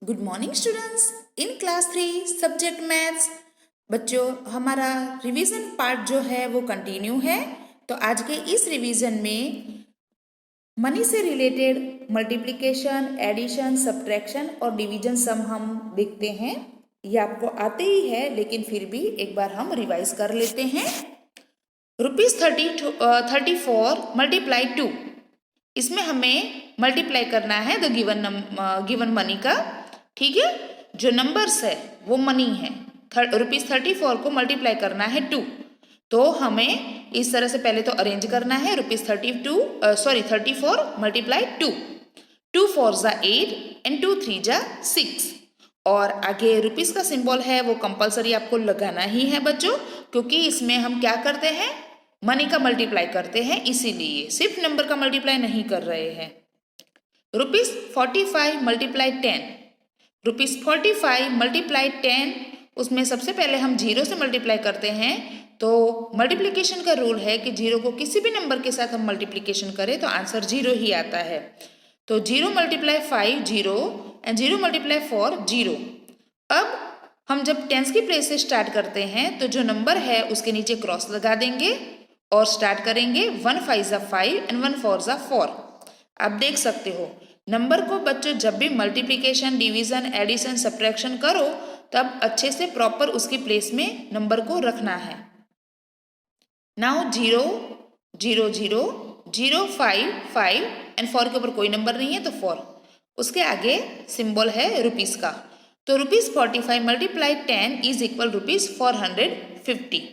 Good morning students. In class 3 subject maths बच्चों हमारा revision part जो है वो कंटिन्यू है। तो आज के इस रिवीजन में मनी से रिलेटेड मल्टीप्लिकेशन, एडिशन, सब्ट्रैक्शन और डिवीजन सम हम देखते हैं। ये आपको आते ही है लेकिन फिर भी एक बार हम रिवाइज कर लेते हैं। ₹34 मल्टीप्लाई 2, इसमें हमें मल्टीप्लाई करना है द गिवन मनी का। ठीक है, जो नंबर्स है वो मनी है। ₹34 को मल्टीप्लाई करना है 2, तो हमें इस तरह से पहले तो अरेंज करना है। ₹34 मल्टीप्लाई 2, 2 4 जा 8 एंड 2 3 जा 6। और आगे रुपीस का सिंबल है वो कंपलसरी आपको लगाना ही है बच्चों, क्योंकि इसमें हम क्या करते हैं, मनी का मल्टीप्लाई करते हैं, इसीलिए सिर्फ नंबर का मल्टीप्लाई नहीं कर रहे हैं। ₹45 मल्टीप्लाई 10, ₹45 मल्टीप्लाई 10, उसमें सबसे पहले हम 0 से मल्टीप्लाई करते हैं। तो मल्टीप्लिकेशन का रूल है कि 0 को किसी भी नंबर के साथ हम मल्टीप्लिकेशन करें तो आंसर 0 ही आता है। तो 0 मल्टीप्लाई 5 0 एंड 0 मल्टीप्लाई 4 0। अब हम जब टेंस की प्लेस से स्टार्ट करते हैं तो जो नंबर है उसके नीचे क्रॉस लगा देंगे और स्टार्ट करेंगे 1 5 जा 5 एंड 1 4 जा 4। आप देख सकते हो नंबर को बच्चों जब भी मल्टीप्लिकेशन, डिवीजन, एडिशन, सब्ट्रैक्शन करो तब अच्छे से प्रॉपर उसकी प्लेस में नंबर को रखना है। नाउ 0 0 0 0 5 5 एंड 4 के ऊपर कोई नंबर नहीं है तो 4। उसके आगे सिंबल है रुपीस का, तो ₹45 multiply 10 is equal ₹450।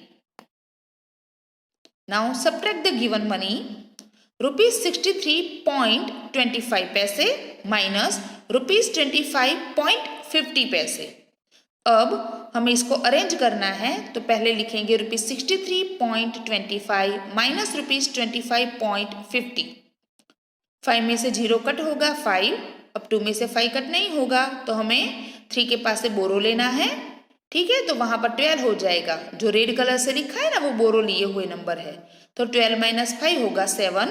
Now subtract the given money. ₹63.25 minus ₹25.50। अब हमें इसको अरेंज करना है, तो पहले लिखेंगे ₹63.25 माइनस ₹25.50। 5 में से 0 कट होगा 5, अब 2 में से 5 कट नहीं होगा तो हमें 3 के पास से बोरो लेना है। ठीक है, तो वहां पर 12 हो जाएगा, जो रेड कलर से लिखा है ना वो बोरो लिए हुए नंबर है। तो 12 माइनस 5 होगा 7,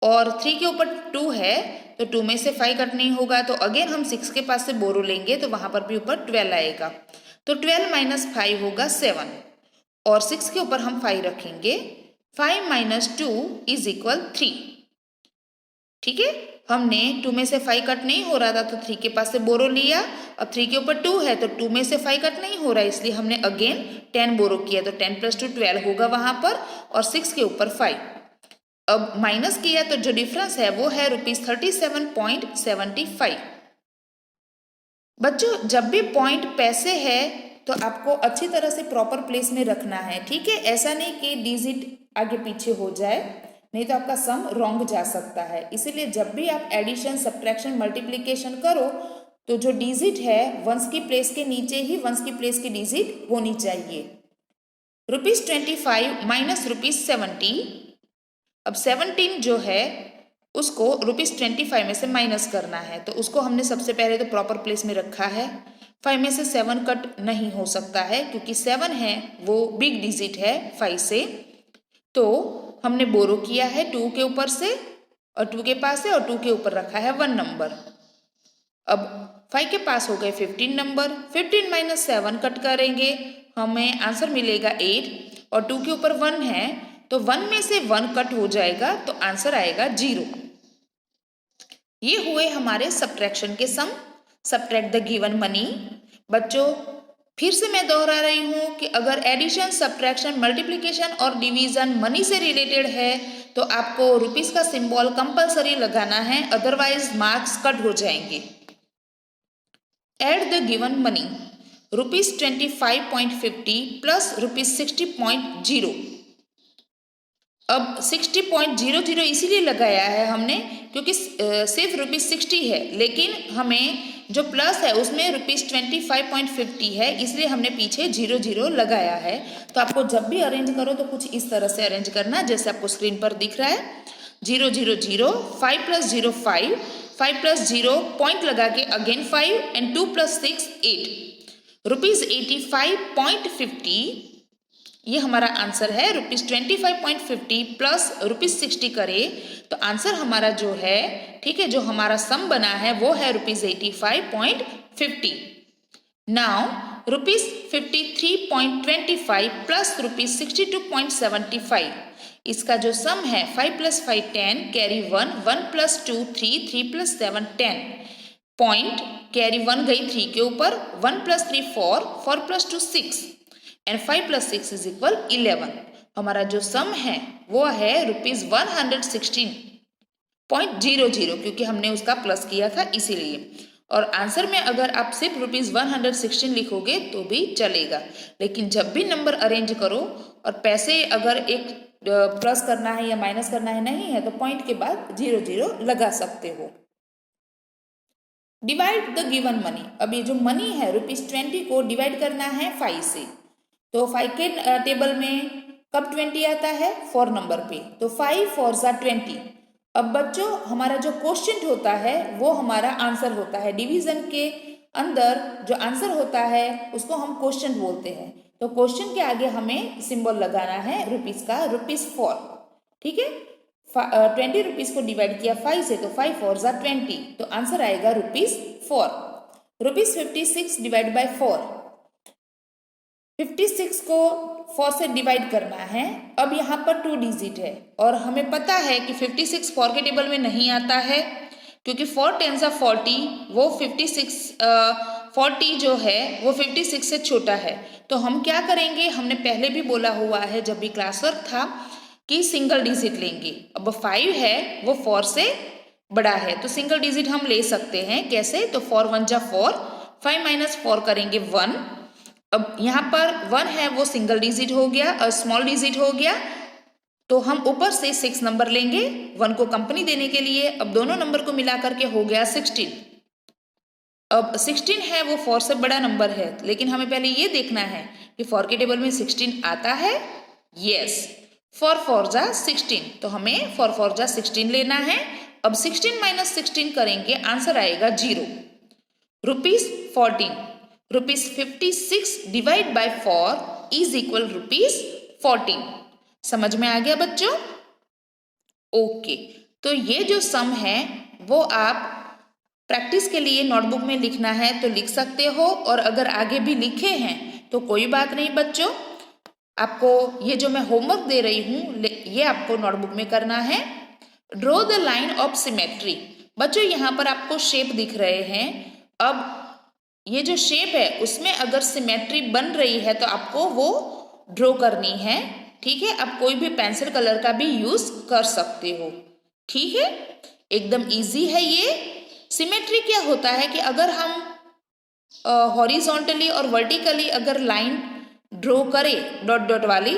और 3 के ऊपर 2 है तो 2 में से 5 कट नहीं होगा, तो अगेन हम 6 के पास से बोरो लेंगे तो वहां पर भी ऊपर 12 आएगा। तो 12 माइनस 5 होगा 7, और 6 के ऊपर हम 5 रखेंगे। 5 माइनस 2 इज इक्वल 3। ठीक है, हमने 2 में से 5 कट नहीं हो रहा था तो 3 के पास से बोरो लिया। अब 3 के ऊपर 2 है तो 2 में से 5 कट नहीं हो रहा है, इसलिए हमने अगेन 10 बोरो किया, तो 10 + 2 12 होगा वहां पर, और 6 के ऊपर 5। अब माइनस किया तो जो डिफरेंस है वो है ₹37.75। बच्चों जब भी पॉइंट पैसे है तो आपको अच्छी तरह से प्रॉपर प्लेस में रखना है। ठीक है, ऐसा नहीं कि डिजिट आगे पीछे हो जाए, नहीं तो आपका सम रॉन्ग जा सकता है। इसीलिए जब भी आप एडिशन, सब्ट्रैक्शन, मल्टीप्लिकेशन करो तो जो डिजिट है वंस की प्लेस के नीचे ही वंस की प्लेस की डिजिट होनी चाहिए। ₹25 माइनस ₹70। अब 17 जो है उसको ₹25 में से माइनस करना है, तो उसको हमने सबसे पहले तो प्रॉपर प्लेस में रखा है। 5 में से 7 कट नहीं हो सकता है क्योंकि 7 है वो बिग डिजिट है 5 से, तो हमने बोरो किया है 2 के ऊपर से, और 2 के पास है, और 2 के ऊपर रखा है 1 नंबर। अब 5 के पास हो गए 15 नंबर। 15 माइनस 7 कट करेंगे, हमें आंसर मिलेगा 8, और 2 के ऊपर 1 है तो 1 में से 1 कट हो जाएगा तो आंसर आएगा 0। ये हुए हमारे सब्ट्रैक्शन के सम, सब्ट्रैक्ट द गिवन मनी। बच्चों फिर से मैं दोहरा रही हूँ कि अगर एडिशन, सब्ट्रैक्शन, मल्टीप्लिकेशन और डिवीजन मनी से रिलेटेड है तो आपको रुपीस का सिंबल कंपलसरी लगाना है, अदरवाइज मार्क्स कट हो जाएंगे। Add the given money. ₹25.50 plus ₹60.0। अब 60.00 इसीलिए लगाया है हमने क्योंकि सिर्फ ₹60 है, लेकिन हमें जो प्लस है उसमें ₹25.50 है, इसलिए हमने पीछे 00 लगाया है। तो आपको जब भी अरेंज करो तो कुछ इस तरह से अरेंज करना जैसे आपको स्क्रीन पर दिख रहा है। 0 0 0, 5 + 0 5, 5 + 0 पॉइंट लगा के अगेन 5 एंड 2 + 6 8। ₹85.50 ये हमारा आंसर है। ₹25.50 प्लस ₹60 करे तो आंसर हमारा जो है, ठीक है, जो हमारा सम बना है वो है ₹85.50। 50. Now rupees 53.25 प्लस रुपीज 62.75, इसका जो सम है 5 + 5 10, कैरी 1, 1 + 2 3, 3 + 7 10, पॉइंट कैरी 1 गई 3 के ऊपर, 1 + 3 4, 4 + 2 6 एंड 5 + 6 = 11। हमारा जो सम है वो है रुपीज 116.00, क्योंकि हमने उसका प्लस किया था इसीलिए। और आंसर में अगर आप सिर्फ रुपीज 116 लिखोगे तो भी चलेगा, लेकिन जब भी नंबर अरेंज करो और पैसे अगर एक प्लस करना है या माइनस करना है नहीं है तो पॉइंट के बाद 00 लगा सकते हो। डिवाइड द गिवन मनी, अब ये जो मनी है रुपीज 20 को डिवाइड करना है 5 से। तो 5 के टेबल में कब 20 आता है? 4 नंबर पे, तो 5 4 = 20। अब बच्चों हमारा जो क्वेश्चन होता है वो हमारा आंसर होता है। डिवीजन के अंदर जो आंसर होता है उसको हम क्वेश्चन बोलते हैं। तो क्वेश्चन के आगे हमें सिंबल लगाना है रुपीज का, ₹4। ठीक है, 20 रुपीज को डिवाइड किया 5 से, तो 5 4 = 20, तो आंसर आएगा ₹4। रुपीज 56 डिवाइड बाय 4, 56 को 4 से डिवाइड करना है। अब यहाँ पर 2 डिजिट है और हमें पता है कि 56 4 के टेबल में नहीं आता है, क्योंकि 4 10 = 40, वो 40 जो है वो 56 से छोटा है। तो हम क्या करेंगे, हमने पहले भी बोला हुआ है जब भी क्लास वर्क था कि सिंगल डिजिट लेंगे। अब 5 है वो 4 से बड़ा है, तो सिंगल डिजिट हम ले सकते हैं। कैसे? तो 4 1 = 4, 5 - 4 करेंगे 1। अब यहाँ पर 1 है वो सिंगल डिजिट हो गया और स्मॉल डिजिट हो गया, तो हम ऊपर से 6 नंबर लेंगे 1 को कंपनी देने के लिए। अब दोनों नंबर को मिला करके हो गया 16। अब 16 है वो 4 से बड़ा नंबर है, लेकिन हमें पहले ये देखना है कि 4 के टेबल में 16 आता है। यस, 4 4 = 16, तो हमें 4 4 = 16 लेना है। अब 16 - 16 करेंगे, आंसर आएगा 0। ₹14, रुपीज 56 डिवाइड बाय 4 = ₹14। समझ में आ गया बच्चों? ओके, तो ये जो सम है वो आप प्रैक्टिस के लिए नोटबुक में लिखना है तो लिख सकते हो, और अगर आगे भी लिखे हैं तो कोई बात नहीं बच्चों, आपको ये जो मैं होमवर्क दे रही हूँ ये आपको नोटबुक में करना है। Draw the line of symmetry. बच्चों यहाँ पर आपको शेप दिख रहे हैं। अब ये जो शेप है उसमें अगर सिमेट्री बन रही है तो आपको वो ड्रॉ करनी है। ठीक है, आप कोई भी पेंसिल कलर का भी यूज कर सकते हो। ठीक है, एकदम इजी है ये। सिमेट्री क्या होता है कि अगर हम हॉरिजॉन्टली और वर्टिकली अगर लाइन ड्रॉ करें डॉट डॉट वाली,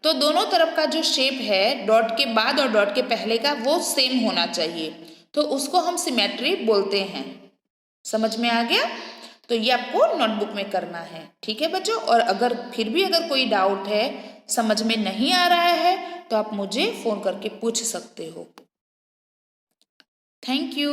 तो दोनों तरफ का जो शेप है डॉट के बाद और डॉट के पहले का वो सेम होना चाहिए, तो उसको हम सिमेट्री बोलते हैं। समझ में आ गया? तो ये आपको नोटबुक में करना है। ठीक है बच्चों, और अगर फिर भी अगर कोई डाउट है, समझ में नहीं आ रहा है, तो आप मुझे फ़ोन करके पूछ सकते हो। Thank you.